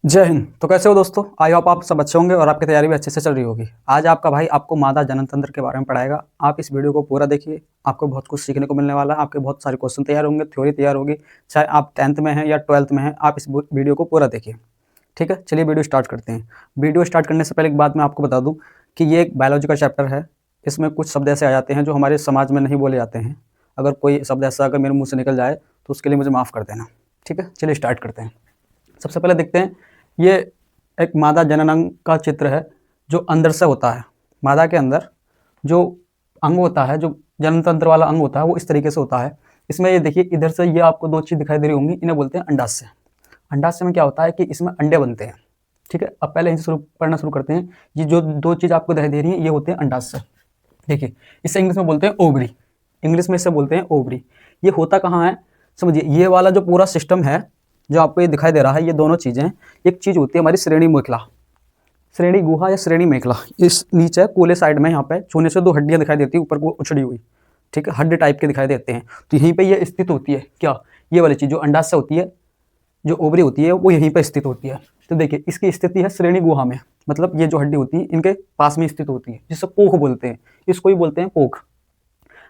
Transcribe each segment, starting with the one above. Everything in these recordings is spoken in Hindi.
जय हिंद। तो कैसे हो दोस्तों? आई होप आप सब अच्छे होंगे और आपकी तैयारी भी अच्छे से चल रही होगी। आज आपका भाई आपको मादा जननतंत्र के बारे में पढ़ाएगा। आप इस वीडियो को पूरा देखिए, आपको बहुत कुछ सीखने को मिलने वाला है। आपके बहुत सारे क्वेश्चन तैयार होंगे, थ्योरी तैयार होगी। चाहे आप 10th में हैं या 12th में हैं, आप इस वीडियो को पूरा देखिए। ठीक है, चलिए वीडियो स्टार्ट करते हैं। वीडियो स्टार्ट करने से पहले एक बात मैं आपको बता दूँ कि ये एक बायोलॉजी का चैप्टर है। इसमें कुछ शब्द ऐसे आ जाते हैं जो हमारे समाज में नहीं बोले जाते हैं। अगर कोई शब्द ऐसा अगर मेरे मुँह से निकल जाए तो उसके लिए मुझे माफ़ कर देना। ठीक है, चलिए स्टार्ट करते हैं। सबसे पहले देखते हैं, ये एक मादा जननांग का चित्र है जो अंदर से होता है। मादा के अंदर जो अंग होता है, जो जननतंत्र वाला अंग होता है, वो इस तरीके से होता है। इसमें ये देखिए, इधर से ये आपको दो चीज़ दिखाई दे रही होंगी, इन्हें बोलते हैं अंडाशय। अंडाशय में क्या होता है कि इसमें अंडे बनते हैं। ठीक है, अब पहले इनसे पढ़ना शुरू करते हैं। ये जो दो चीज़ आपको दिखाई दे रही है, ये होते हैं अंडाशय। देखिए, इसे इंग्लिश में बोलते हैं ओवरी। इंग्लिश में इसे बोलते हैं ओवरी। ये होता कहाँ है समझिए, ये वाला जो पूरा सिस्टम है जो आपको ये दिखाई दे रहा है, ये दोनों चीज़ें, एक चीज़ होती है हमारी श्रेणी मेखला, श्रेणी गुहा या श्रेणी मेखला। इस नीचे कोले साइड में यहाँ पे छूने से दो हड्डियाँ दिखाई देती है ऊपर को उछड़ी हुई। ठीक है, हड्डी टाइप के दिखाई देते हैं। तो यहीं पे ये स्थित होती है। क्या? ये वाली चीज़ जो अंडाशय होती है, जो ओवरी होती है, वो यहीं पर स्थित होती है। तो देखिए, इसकी स्थिति है श्रेणी गुहा में, मतलब ये जो हड्डी होती है इनके पास में स्थित होती है, जिससे पोख बोलते हैं। इसको ही बोलते हैं पोख।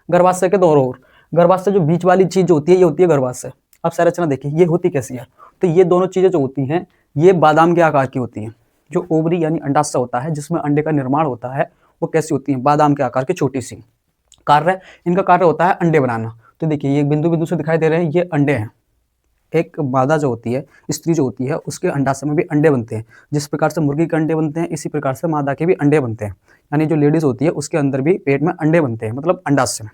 गर्भाशय के दोनों ओर, गर्भाशय जो बीच वाली चीज होती है, ये होती है गर्भाशय। अब संरचना देखिए, ये होती कैसी है। तो ये दोनों चीजें जो होती हैं, ये बादाम के आकार की होती हैं। जो ओवरी यानी अंडाशय होता है, जिसमें अंडे का निर्माण होता है, वो कैसी होती है? बादाम के आकार की, छोटी सी। कार्य, इनका कार्य होता है अंडे बनाना। तो देखिए, ये बिंदु बिंदु से दिखाई दे रहे हैं, ये अंडे हैं। एक मादा जो होती है, स्त्री जो होती है, उसके अंडाशय में भी अंडे बनते हैं। जिस प्रकार से मुर्गी के अंडे बनते हैं, इसी प्रकार से मादा के भी अंडे बनते हैं। यानी जो लेडीज होती है, उसके अंदर भी पेट में अंडे बनते हैं, मतलब अंडाशय में।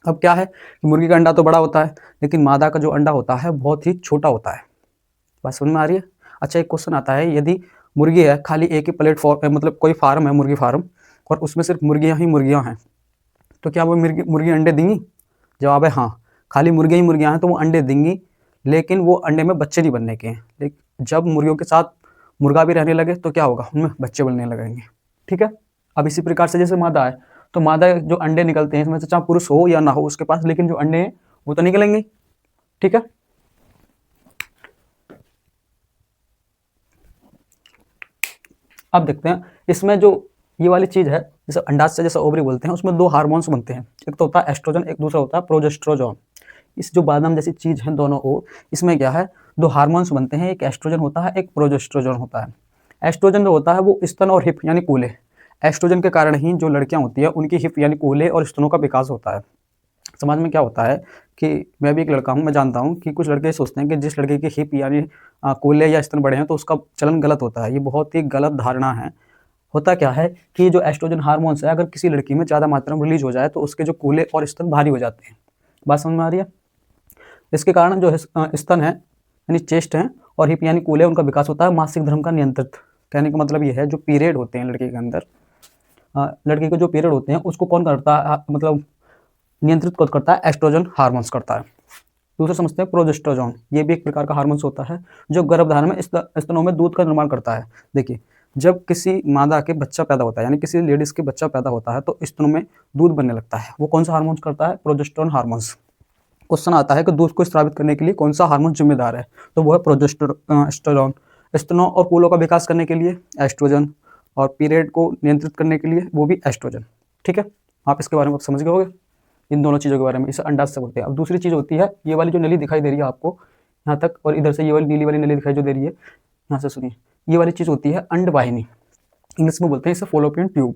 अब क्या है कि मुर्गी का अंडा तो बड़ा होता है, लेकिन मादा का जो अंडा होता है बहुत ही छोटा होता है। बात समझ में आ रही है? अच्छा, एक क्वेश्चन आता है, यदि मुर्गी है, खाली एक ही प्लेटफॉर्म, मतलब कोई फार्म है, मुर्गी फार्म, और उसमें सिर्फ मुर्गियां ही मुर्गियां हैं, तो क्या वो मुर्गी अंडे देंगी? जवाब है हाँ। खाली मुर्गियां ही मुर्गियां हैं तो वो अंडे देंगी, लेकिन वो अंडे में बच्चे नहीं बनने के हैं। लेकिन जब मुर्गियों के साथ मुर्गा भी रहने लगे तो क्या होगा? उनमें बच्चे बनने लगेंगे। ठीक है, अब इसी प्रकार से जैसे मादा है, तो मादा जो अंडे निकलते हैं, इसमें से चाहे पुरुष हो या ना हो उसके पास, लेकिन जो अंडे हैं वो तो निकलेंगे। ठीक है, अब देखते हैं इसमें जो ये वाली चीज है, जैसे अंडाशय जैसे ओवरी बोलते हैं, उसमें दो हार्मोन्स बनते हैं। एक तो होता है एस्ट्रोजन, एक दूसरा होता है प्रोजेस्टेरोन। इस जो बादाम जैसी चीज है दोनों ओर, इसमें क्या है, दो हार्मोन्स बनते हैं। एक एस्ट्रोजन होता है, एक प्रोजेस्टेरोन होता है। एस्ट्रोजन जो होता है वो स्तन और हिप यानी कूल्हे। एस्ट्रोजन के कारण ही जो लड़कियां होती है उनकी हिप यानी कूल्हे और स्तनों का विकास होता है। समाज में क्या होता है कि मैं भी एक लड़का हूँ, मैं जानता हूँ कि कुछ लड़के सोचते हैं कि जिस लड़के की हिप यानी कूल्हे या स्तन बड़े हैं तो उसका चलन गलत होता है। ये बहुत ही गलत धारणा है। होता क्या है कि जो एस्ट्रोजन हार्मोन्स है, अगर किसी लड़की में ज़्यादा मात्रा में रिलीज हो जाए तो उसके जो कूल्हे और स्तन भारी हो जाते हैं। बात समझ में आ रही है? इसके कारण जो स्तन है यानी चेस्ट है और हिप यानी कूल्हे, उनका विकास होता है। मासिक धर्म का नियंत्रित, कहने का मतलब ये है, जो पीरियड होते हैं लड़के के अंदर, लड़के के जो पीरियड होते हैं उसको कौन करता है, मतलब नियंत्रित कौन करता है? एस्ट्रोजन हार्मोन्स करता है। दूसरा समझते हैं प्रोजेस्टेरोन। ये भी एक प्रकार का हार्मोन्स होता है जो गर्भधारण में स्तनों में दूध का निर्माण करता है। देखिए, जब किसी मादा के बच्चा पैदा होता है, यानी किसी लेडीज के बच्चा पैदा होता है, तो स्तनों में दूध बनने लगता है। वो कौन सा हार्मोन्स करता है? Progesterone hormones. क्वेश्चन आता है कि दूध को स्रावित करने के लिए कौन सा हार्मोन जिम्मेदार है, तो वो है प्रोजेस्टेरोन। स्तनों और कूलों का विकास करने के लिए एस्ट्रोजन, और पीरियड को नियंत्रित करने के लिए वो भी एस्ट्रोजन। ठीक है, आप इसके बारे में समझ गए होंगे, इन दोनों चीज़ों के बारे में। इसे अंडाशय बोलते हैं। अब दूसरी चीज़ होती है, ये वाली जो नली दिखाई दे रही है आपको यहाँ तक, और इधर से ये वाली नीली वाली नली दिखाई जो दे रही है, यहाँ से सुनिए, ये वाली चीज़ होती है अंडवाहिनी। इंग्लिश में बोलते हैं इसे फॉलोपियन ट्यूब।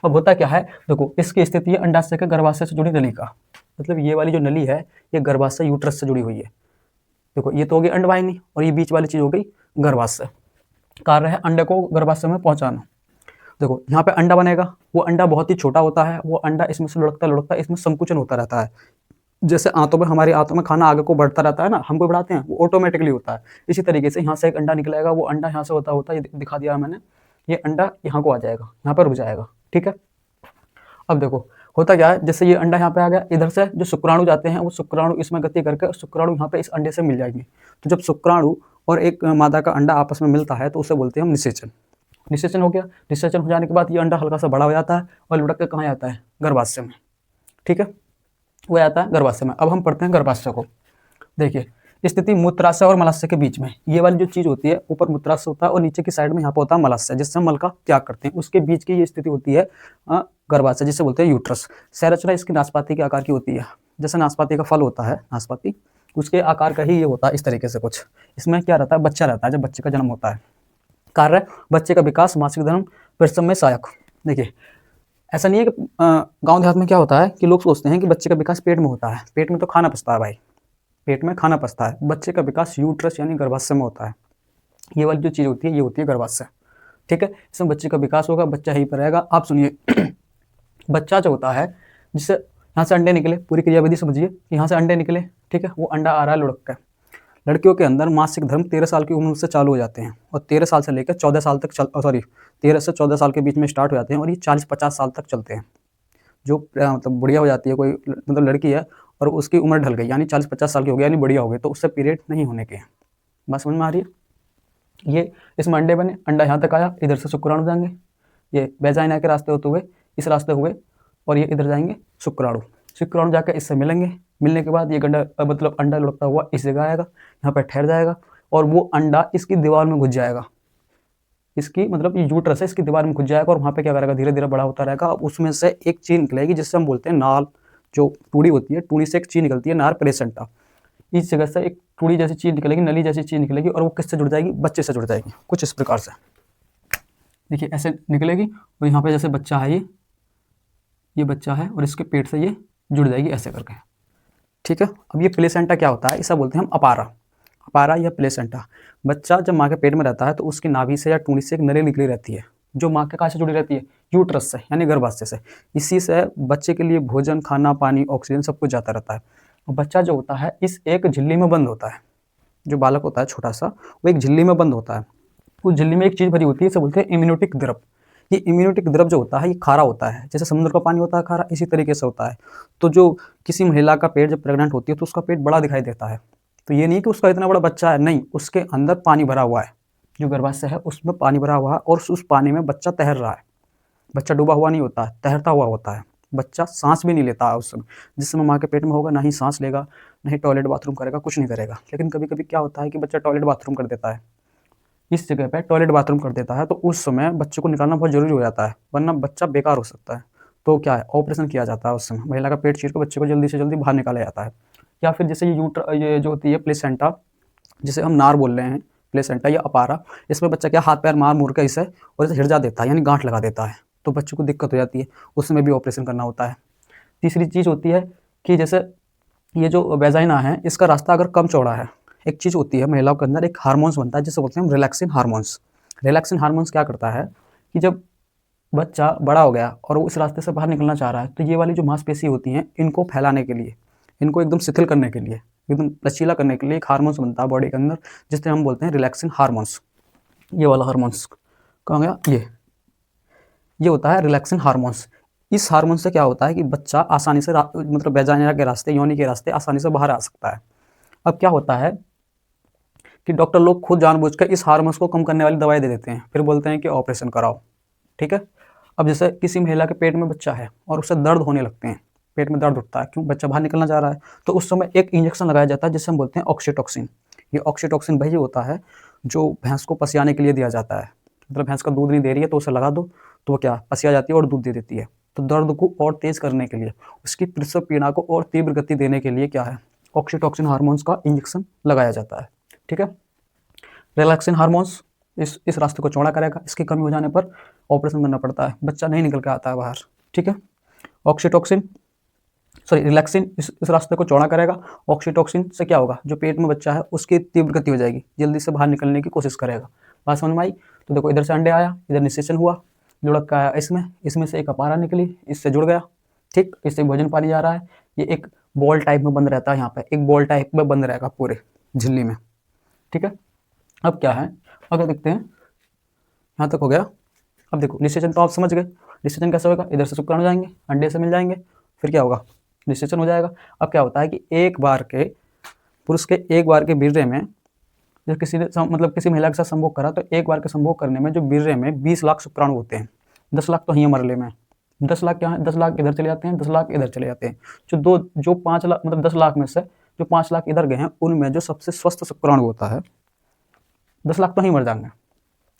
अब होता क्या है, देखो, इसकी स्थिति है अंडाशय के गर्भाशय से जुड़ी नली का, मतलब ये वाली जो नली है ये गर्भाशय यूट्रस से जुड़ी हुई है। देखो, ये तो हो गई अंडवाहिनी, और ये बीच वाली चीज़ हो गई गर्भाशय। कार्य है अंडे को गर्भाशय में पहुंचाना। देखो, यहाँ पे अंडा बनेगा, वो अंडा बहुत ही छोटा होता है, वो अंडा इसमें से लुढ़कता लुढ़कता इसमें संकुचन होता रहता है। जैसे आंतों में, हमारी आंतों में खाना आगे को बढ़ता रहता है ना, हमको बढ़ाते हैं, वो ऑटोमेटिकली होता है। इसी तरीके से यहाँ से एक अंडा निकलेगा, वो अंडा यहाँ से होता होता, ये दिखा दिया मैंने, ये अंडा यहाँ को आ जाएगा, यहाँ पर रुक जाएगा। ठीक है, अब देखो होता क्या है, जैसे ये अंडा यहाँ पे आ गया, इधर से जो शुक्राणु जाते हैं वो शुक्राणु इसमें गति करके शुक्राणु यहाँ पे इस अंडे से मिल जाएंगे। तो जब शुक्राणु और एक मादा का अंडा आपस में मिलता है तो उसे बोलते हैं हम निषेचन। निषेचन हो गया। निषेचन हो जाने के बाद ये अंडा हल्का सा बड़ा हो जाता है और लुढ़क के कहाँ जाता है? गर्भाशय में। ठीक है, वो आता है गर्भाशय में। अब हम पढ़ते हैं गर्भाशय को। देखिए, स्थिति मूत्राशय और मलाशय के बीच में, ये वाली जो चीज होती है, ऊपर मूत्राशय होता है और नीचे की साइड में यहाँ पर होता है मलाशय, जिससे हम मल का त्याग करते हैं, उसके बीच की ये स्थिति होती है गर्भाशय, जिसे बोलते हैं यूट्रस। संरचना इसकी नाशपाती के आकार की होती है, जैसे नाशपाती का फल होता है नाशपाती, उसके आकार का ही ये होता है इस तरीके से कुछ। इसमें क्या रहता है, बच्चा रहता है जब बच्चे का जन्म होता है। कार्य, बच्चे का विकास, मासिक धर्म, प्रसव में सहायक। देखिए ऐसा नहीं है कि गांव देहात में क्या होता है कि लोग सोचते हैं कि बच्चे का विकास पेट में होता है, पेट में तो खाना पचता है भाई, पेट में खाना पचता है, बच्चे का विकास यूट्रस यानी गर्भाशय में होता है। ये वाली जो चीज़ होती है ये होती है गर्भाशय, ठीक है। इसमें बच्चे का विकास होगा, बच्चा यहीं पर रहेगा। आप सुनिए बच्चा जो होता है, जिससे यहाँ से अंडे निकले, पूरी क्रियाविधि समझिए, यहाँ से अंडे निकले, ठीक है, वो अंडा आ रहा है लुढ़क कर। लड़कियों के अंदर मासिक धर्म 13 साल की उम्र से चालू हो जाते हैं और 13 साल से लेकर 14 साल तक 13 से 14 साल के बीच में स्टार्ट हो जाते हैं और ये 40-50 साल तक चलते हैं। जो मतलब बुढ़िया हो जाती है कोई, मतलब लड़की है और उसकी उम्र ढल गई यानी 40-50 साल की हो गई यानी बढ़िया हो गई, तो उससे पीरियड नहीं होने के। बस समझ में आ रही है। ये इसमें अंडे बने, अंडा यहाँ तक आया, इधर से शुक्राणु जाएंगे, ये वेजाइना के रास्ते होते हुए इस रास्ते हुए और ये इधर जाएंगे शुक्राणु, शुक्राणु जाकर इससे मिलेंगे, मिलने के बाद ये गंडा मतलब अंडा लुढ़कता हुआ इस जगह आएगा, यहाँ पर ठहर जाएगा और वो अंडा इसकी दीवार में घुस जाएगा, इसकी मतलब ये यूट्रस है, इसकी दीवार में घुस जाएगा और वहाँ पे क्या करेगा, धीरे धीरे बड़ा होता रहेगा। अब उसमें से एक चीज निकलेगी जिससे हम बोलते हैं नाल, जो टूड़ी होती है, टूड़ी से एक चीज निकलती है नार प्लेसेंटा, इस जगह से एक टूड़ी जैसी चीज निकलेगी, नली जैसी चीज निकलेगी और वो किससे जुड़ जाएगी, बच्चे से जुड़ जाएगी, कुछ इस प्रकार से। देखिए ऐसे निकलेगी और यहाँ पे जैसे बच्चा है, ये बच्चा है और इसके पेट से ये जुड़ जाएगी ऐसे करके, ठीक है। अब ये प्लेसेंटा क्या होता है, इसे बोलते हैं हम अपारा, अपारा या प्लेसेंटा। बच्चा जब माँ के पेट में रहता है तो उसकी नाभि से या टूणी से एक नली निकली रहती है, जो माँ के कहाँ से जुड़ी रहती है, यूट्रस से यानी गर्भाशय से। इसी से बच्चे के लिए भोजन, खाना, पानी, ऑक्सीजन सब कुछ जाता रहता है। और बच्चा जो होता है इस एक झिल्ली में बंद होता है, जो बालक होता है छोटा सा, वो एक झिल्ली में बंद होता है। उस झिल्ली में एक चीज़ भरी होती है, इसे बोलते हैं इम्यूनिटिक द्रव। ये इम्यूनिटिक द्रव जो होता है ये खारा होता है, जैसे समुद्र का पानी होता है खारा, इसी तरीके से होता है। तो जो किसी महिला का पेट जब प्रेग्नेंट होती है तो उसका पेट बड़ा दिखाई देता है, तो ये नहीं कि उसका इतना बड़ा बच्चा है, नहीं, उसके अंदर पानी भरा हुआ है, जो गर्भाशय है उसमें पानी भरा हुआ है और उस पानी में बच्चा तैर रहा है। बच्चा डूबा हुआ नहीं होता है, तैरता हुआ होता है। बच्चा सांस भी नहीं लेता है उस समय, जिस समय माँ के पेट में होगा ना ही सांस लेगा, ना ही टॉयलेट बाथरूम करेगा, कुछ नहीं करेगा। लेकिन कभी कभी क्या होता है कि बच्चा टॉयलेट बाथरूम कर देता है, इस जगह पे टॉयलेट बाथरूम कर देता है, तो उस समय बच्चे को निकालना बहुत जरूरी हो जाता है, वरना बच्चा बेकार हो सकता है। तो क्या है, ऑपरेशन किया जाता है उस समय, महिला का पेट चीर कर बच्चे को जल्दी से जल्दी बाहर निकाला जाता है। या फिर जैसे ये जो होती है प्लेसेंटा, जिसे हम नार बोल रहे हैं, प्लेसेंटा या अपारा, इसमें बच्चा क्या हाथ पैर मार मुर के इसे और इसे हिड़जा देता है यानी गांठ लगा देता है, तो बच्चे को दिक्कत हो जाती है, उस समय भी ऑपरेशन करना होता है। तीसरी चीज़ होती है कि जैसे ये जो वेजाइना है इसका रास्ता अगर कम चौड़ा है, एक चीज़ होती है महिलाओं के अंदर एक हार्मोन्स बनता है जिसे बोलते हैं हम रिलैक्सिन हार्मोन्स। रिलैक्सिन हार्मोन्स क्या करता है कि जब बच्चा बड़ा हो गया और वो इस रास्ते से बाहर निकलना चाह रहा है, तो ये वाली जो मांसपेशी होती हैं इनको फैलाने के लिए, इनको एकदम शिथिल करने के लिए, एकदम लचीला करने के लिए एक हार्मोन्स बनता है बॉडी के अंदर, जिसे हम बोलते हैं रिलैक्सिन हार्मोन्स। ये वाला हार्मोन्स कहाँ गया, ये होता है रिलैक्सिन हार्मोन्स। इस हार्मोन से क्या होता है कि बच्चा आसानी से मतलब वेजाइना के रास्ते, योनि के रास्ते आसानी से बाहर आ सकता है। अब क्या होता है कि डॉक्टर लोग खुद जानबूझकर इस हार्मोन्स को कम करने वाली दवाई दे देते हैं, फिर बोलते हैं कि ऑपरेशन कराओ, ठीक है। अब जैसे किसी महिला के पेट में बच्चा है और उसे दर्द होने लगते हैं, पेट में दर्द उठता है, क्यों, बच्चा बाहर निकलना चाह रहा है, तो उस समय एक इंजेक्शन लगाया जाता है जिसे हम बोलते हैं ऑक्सीटॉक्सिन। ये ऑक्सीटॉक्सिन वही होता है जो भैंस को पसियाने के लिए दिया जाता है, मतलब भैंस का दूध नहीं दे रही है तो उसे लगा दो तो वो क्या पसिया जाती है और दूध दे देती है। तो दर्द को और तेज करने के लिए, उसकी प्रसव पीड़ा को और तीव्र गति देने के लिए क्या है, ऑक्सीटॉक्सिन हार्मोन्स का इंजेक्शन लगाया जाता है, ठीक है। रिलैक्सिन हार्मोन्स इस रास्ते को चौड़ा करेगा, इसकी कमी हो जाने पर ऑपरेशन करना पड़ता है, बच्चा नहीं निकल के आता है बाहर, ठीक है। रिलैक्सिन इस रास्ते को चौड़ा करेगा, ऑक्सीटॉक्सिन से क्या होगा, जो पेट में बच्चा है उसकी तीव्र गति हो जाएगी, जल्दी से बाहर निकलने की कोशिश करेगा। बात समझ में आई। तो देखो इधर से अंडे आया, इधर निषेचन हुआ, लुढ़क का आया इसमें से एक अपारा निकली, इससे जुड़ गया, ठीक, इससे भोजन पानी जा रहा है, ये एक बॉल टाइप में बंद रहता है, यहाँ पे एक बॉल टाइप में बंद रहेगा पूरे झिल्ली में, ठीक है। अब क्या है, अगर देखते हैं यहाँ तक हो गया। अब देखो निषेचन तो आप समझ गए, निषेचन कैसे होगा, इधर से शुक्राणु जाएंगे, अंडे से मिल जाएंगे, फिर क्या होगा, निषेचन हो जाएगा। अब क्या होता है कि पुरुष के एक बार के वीर्य में, जब किसी ने मतलब किसी महिला के साथ संभोग करा, तो एक बार के संभोग करने में जो वीर्य में 20 लाख शुक्राणु होते हैं, 10 लाख तो ही मरले में, 10 लाख क्या है, 10 लाख इधर चले जाते हैं, 10 लाख इधर चले जाते हैं, जो 5 लाख मतलब 10 लाख में से जो 5 लाख इधर गए हैं उनमें जो सबसे स्वस्थ शुक्राणु होता है, 10 लाख तो नहीं मर जाएंगे,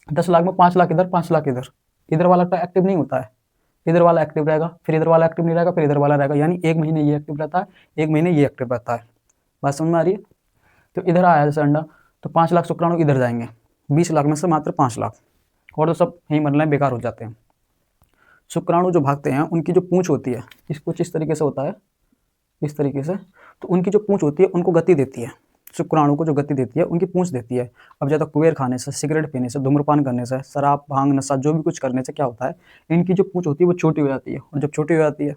10 लाख में 5 लाख इधर 5 लाख इधर, इधर वाला तो एक्टिव नहीं होता है, इधर वाला एक्टिव रहेगा, फिर इधर वाला एक्टिव नहीं रहेगा, फिर इधर वाला रहेगा, यानी 1 महीने ये एक्टिव रहता है, 1 महीने ये एक्टिव रहता है। बात समझ में आ रही है? तो इधर आया जैसे अंडा, तो 5 लाख शुक्राणु इधर जाएंगे, 20 लाख में से मात्र 5 लाख, और तो सब यहीं मरने बेकार हो जाते हैं। शुक्राणु जो भागते हैं उनकी जो पूंछ होती है, इस कुछ इस तरीके से होता है, इस तरीके से, तो उनकी जो पूंछ होती है उनको गति देती है, शुक्राणु को जो गति देती है उनकी पूंछ देती है। अब ज़्यादा कुबेर खाने से, सिगरेट पीने से, धूम्रपान करने से, शराब भांग नशा जो भी कुछ करने से क्या होता है, इनकी जो पूंछ होती है वो छोटी हो जाती है, और जब छोटी हो जाती है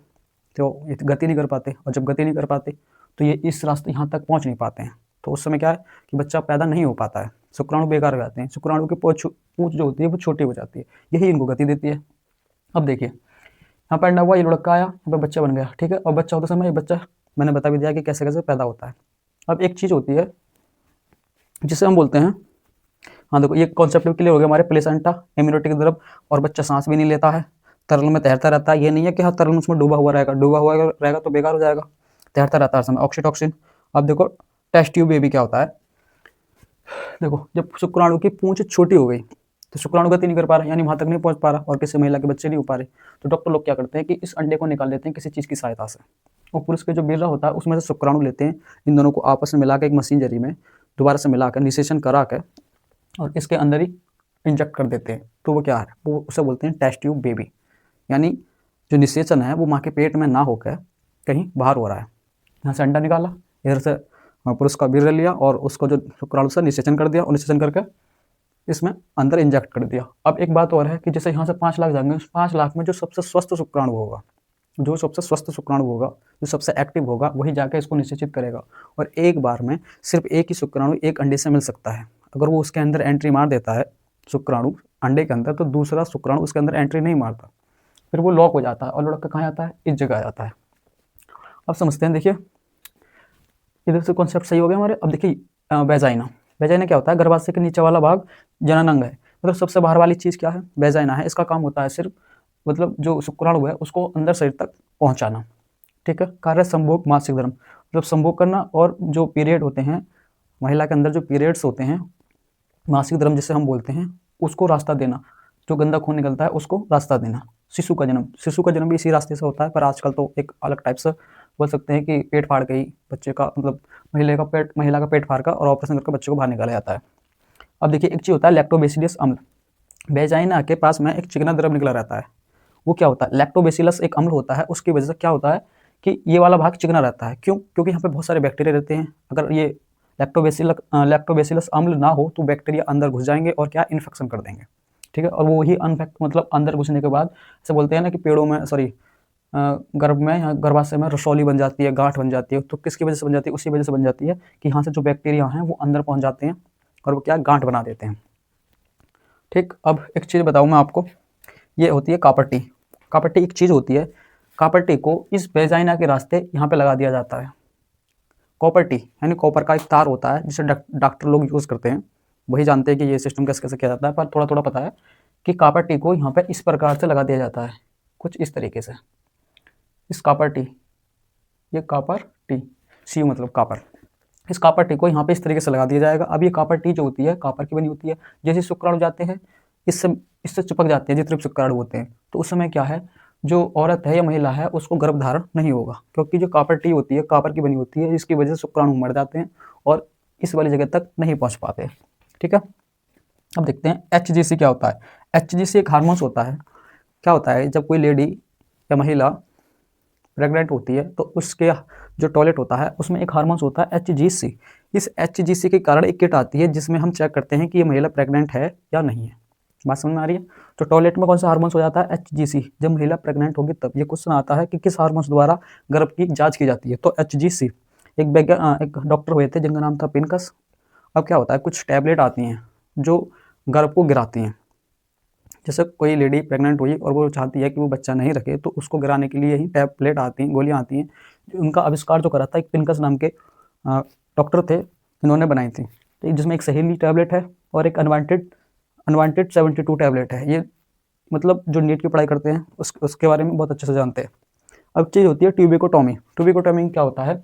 तो ये गति नहीं कर पाते, और जब गति नहीं कर पाते तो ये इस रास्ते यहाँ तक पहुँच नहीं पाते हैं। तो उस समय क्या है कि बच्चा पैदा नहीं हो पाता है, शुक्राणु बेकार हो जाते हैं, शुक्राणु की पूंछ जो होती है वो छोटी हो जाती है, यही इनको गति देती है। अब देखिए यहाँ पर अंडा हुआ, ये लड़का आया, यहाँ पर बच्चा बन गया, ठीक है। और बच्चा होते समय ये बच्चा मैंने बता भी दिया कि कैसे कैसे पैदा होता है। अब एक चीज़ होती है जिसे हम बोलते हैं, हाँ देखो ये कॉन्सेप्ट क्लियर हो गया हमारे, प्लेसेंटा, एम्नियोटिक द्रव, और बच्चा सांस भी नहीं लेता है, तरल में तैरता रहता है, ये नहीं है कि हाँ तरल में उसमें डूबा हुआ रहेगा तो बेकार हो जाएगा, तैरता रहता है हर समय, ऑक्सीटॉक्सिन। अब देखो टेस्ट ट्यूब बेबी क्या होता है, देखो जब शुक्राणु की पूंछ छोटी हो गई तो शुक्राणु गति नहीं कर पा रहा, यानी वहाँ तक नहीं पहुँच पा रहा, और किसी महिला के बच्चे नहीं हो पा रहे, तो डॉक्टर लोग क्या करते हैं कि इस अंडे को निकाल देते हैं किसी चीज़ की सहायता से, और पुरुष के जो वीर्य होता है उसमें से शुक्राणु लेते हैं, इन दोनों को आपस में मिला के एक मशीन जरिए में दोबारा से मिलाकर निषेचन करा कर और इसके अंदर ही इंजेक्ट कर देते हैं। तो वो क्या है, वो उसे बोलते हैं टेस्ट ट्यूब बेबी, यानी जो निषेचन है वो माँ के पेट में ना होकर कहीं बाहर हो रहा है। यहाँ से अंडा निकाला, इधर से पुरुष का वीर्य लिया और उसको जो शुक्राणु से निषेचन कर दिया, और निषेचन करके इसमें अंदर इंजेक्ट कर दिया। अब एक बात और है कि जैसे यहाँ से 5 लाख जाएंगे, 5 लाख में जो सबसे स्वस्थ शुक्राणु होगा, जो सबसे स्वस्थ शुक्राणु होगा, जो सबसे एक्टिव होगा, वही जाकर इसको निषेचित करेगा, और एक बार में सिर्फ एक ही शुक्राणु एक अंडे से मिल सकता है। अगर वो उसके अंदर एंट्री मार देता है शुक्राणु अंडे के अंदर, तो दूसरा शुक्राणु उसके अंदर एंट्री नहीं मारता, फिर वो लॉक हो जाता है, और लड़का कहाँ जाता है, इस जगह आ जाता है। अब समझते हैं, देखिए इधर से कॉन्सेप्ट सही हो गया हमारे। अब देखिए वेजाइना, वेजाइना क्या होता है, गर्भाशय के नीचे वाला भाग जनन अंग है, मतलब सबसे बाहर वाली चीज़ क्या है, वेजाइना है। इसका काम होता है सिर्फ मतलब जो शुक्राणु है उसको अंदर शरीर तक पहुंचाना, ठीक है। कार्य संभोग मासिक धर्म, मतलब संभोग करना, और जो पीरियड होते हैं महिला के अंदर, जो पीरियड्स होते हैं, मासिक धर्म जिसे हम बोलते हैं, उसको रास्ता देना, जो गंदा खून निकलता है उसको रास्ता देना। शिशु का जन्म भी इसी रास्ते से होता है, पर आजकल तो एक अलग टाइप से बोल सकते हैं कि पेट फाड़ के ही बच्चे का, मतलब महिला का पेट फाड़ कर और ऑपरेशन करके बच्चे को बाहर निकाला जाता है। अब देखिए एक चीज़ होता है लैक्टोबैसिलस अम्ल, वेजाइना के पास में एक चिकना द्रव निकला रहता है, वो क्या होता है, लैक्टोबैसिलस एक अम्ल होता है, उसकी वजह से क्या होता है कि ये वाला भाग चिकना रहता है। क्यों? क्योंकि यहाँ पे बहुत सारे बैक्टीरिया रहते हैं, अगर ये लैक्टोबैसिलस अम्ल ना हो तो बैक्टीरिया अंदर घुस जाएंगे और क्या इन्फेक्शन कर देंगे, ठीक है। और वो ही मतलब अंदर घुसने के बाद ऐसे बोलते हैं ना कि पेड़ों में गर्भ में या गर्भाशय में रसौली बन जाती है, गांठ बन जाती है, तो किसकी वजह से बन जाती है, उसी वजह से बन जाती है कि यहाँ से जो बैक्टीरिया हैं वो अंदर पहुँच जाते हैं और वो क्या गांठ बना देते हैं, ठीक। अब एक चीज़ बताऊँ मैं आपको, ये होती है कापट्टी। कापट्टी एक चीज़ होती है, कापट्टी को इस वेजाइना के रास्ते यहाँ पे लगा दिया जाता है। कॉपरटी यानी कॉपर का एक तार होता है जिसे डॉक्टर लोग यूज़ करते हैं, वही जानते हैं कि ये सिस्टम कैसे कैसे किया जाता है, पर थोड़ा थोड़ा पता है कि कापट्टी को यहाँ पे इस प्रकार से लगा दिया जाता है, कुछ इस तरीके से। इस कापट्टी, ये कापर टी, सी मतलब कापर, इस कापर टी को यहाँ पे इस तरीके से लगा दिया जाएगा। अब ये कापर टी जो होती है कापर की बनी होती है, जैसे शुक्राणु जाते हैं इससे चिपक जाते हैं जितने भी शुक्राणु होते हैं, तो उस समय क्या है, जो औरत है या महिला है उसको गर्भधारण नहीं होगा, क्योंकि जो कापर टी होती है कापर की बनी होती है, जिसकी वजह से शुक्राणु मर जाते हैं और इस वाली जगह तक नहीं पहुँच पाते, ठीक है। अब देखते हैं HGC क्या होता है। HGC एक हार्मोन्स होता है। क्या होता है, जब कोई लेडी या महिला प्रेग्नेंट होती है तो उसके जो टॉयलेट होता है उसमें एक हार्मोन्स होता है HGC। इस HGC के कारण एक किट आती है जिसमें हम चेक करते हैं कि ये महिला प्रेग्नेंट है या नहीं है। बात समझ में आ रही है? तो टॉयलेट में कौन सा हार्मोन्स हो जाता है, HGC। जब महिला प्रेग्नेंट होगी तब ये क्वेश्चन आता है कि किस हार्मोन्स द्वारा गर्भ की जांच की जाती है, तो HGC। एक डॉक्टर हुए थे जिनका नाम था पिनकस। अब क्या होता है, कुछ टैबलेट आती हैं जो गर्भ को गिराती हैं। जैसे कोई लेडी प्रेग्नेंट हुई और वो चाहती है कि वो बच्चा नहीं रखे, तो उसको गिराने के लिए ही टैबलेट आती हैं, गोलियां आती हैं। उनका आविष्कार जो करा था एक पिनकस नाम के डॉक्टर थे, इन्होंने बनाई थी। तो जिसमें एक सहेली टैबलेट है और एक अनवांटेड 72 टैबलेट है। ये मतलब जो नीट की पढ़ाई करते हैं उसके बारे में बहुत अच्छे से जानते हैं। अब चीज़ होती है ट्यूबिकोटॉमी। ट्यूबिकोटॉमी क्या होता है,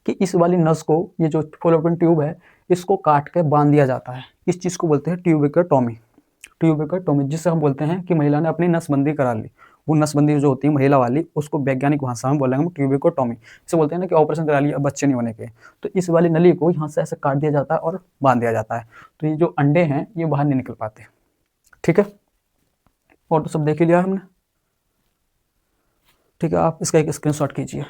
कि इस वाली नस को, ये जो फॉलोपियन ट्यूब है, इसको काट के बांध दिया जाता है। इस चीज़ को बोलते हैं ट्यूबिकोटॉमी। ट्यूबिकोटॉमी, जिससे हम बोलते हैं कि महिला ने अपनी नसबंदी करा ली। वो नसबंदी जो होती है महिला वाली, उसको वैज्ञानिक भाषा में बोलेंगे हम ट्यूबिकोटॉमी। इसे बोलते हैं ना कि ऑपरेशन करा लिया, बच्चे नहीं होने के। तो इस वाली नली को यहाँ से ऐसे काट दिया जाता है और बांध दिया जाता है, तो ये जो अंडे हैं ये बाहर नहीं निकल पाते। ठीक है, और तो सब देख ही लिया हमने। ठीक है, आप इसका एक स्क्रीनशॉट कीजिए।